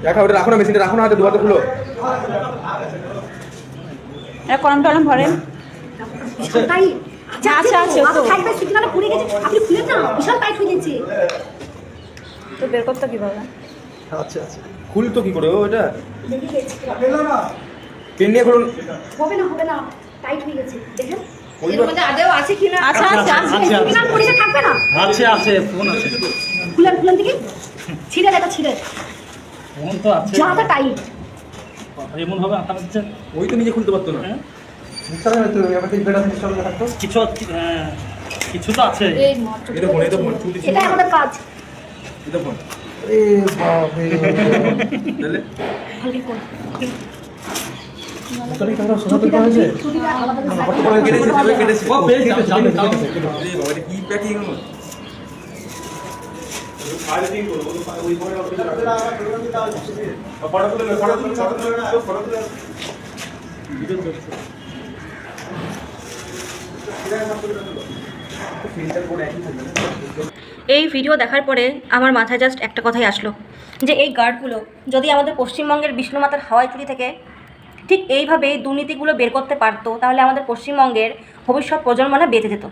দেখা ওটা রাখো না, মেশিনটা রাখো না, হাতে দুহাতে খুলো। কলম টলম ভরেন। বিশাল টাইট। আচ্ছা আছে তো। থাকবে সিগনালে পুড়ে গেছে, আপনি খুলেন না, বিশাল টাইট হয়ে যাচ্ছে। তো বের করতে কিভাবে? আচ্ছা খুল তো কি করে ওটা? দেখি গেছে। পেন নিয়ে খুলুন। হবে না, টাইট হয়ে গেছে। দেখেন এর মধ্যে আদেও আছে কিনা? আচ্ছা আছে। সিগনাল পুড়ে থাকবে না। আছে ফোন আছে। খুলেন দেখি। ছিঁড়ে দেখা ছিঁড়ে। ফোন তো আছে। যাটা টাইট। এমন হবে আটা দিচ্ছে। ওই তো নিজে খুলতে পারতো না। মিক্সার না তো আমাকে বেটা সিস্টেম রাখতো। কিছু তো আছে। এই মাত্র এটা ফোন চুটি ছিল। এটা আমাদের কাজ। এটা ফোন। এ বাপরে তাহলে ভালো করে। তোর কি সহজে করেছে ছুটিটা আমাদের কেটেছে। ও পেজ যাও। আরে বাবা এটা কি প্যাকিং হলো? এই ভিডিও দেখার পরে আমার মাথায় জাস্ট একটা কথাই আসলো, যে এই গার্ডগুলো যদি আমাদের পশ্চিমবঙ্গের বিষ্ণুমাতার হাওয়াই চুরি থেকে ঠিক এইভাবে দুর্নীতিগুলো বের করতে পারতো, তাহলে আমাদের পশ্চিমবঙ্গের ভবিষ্যৎ প্রজন্ম বেঁচে যেত।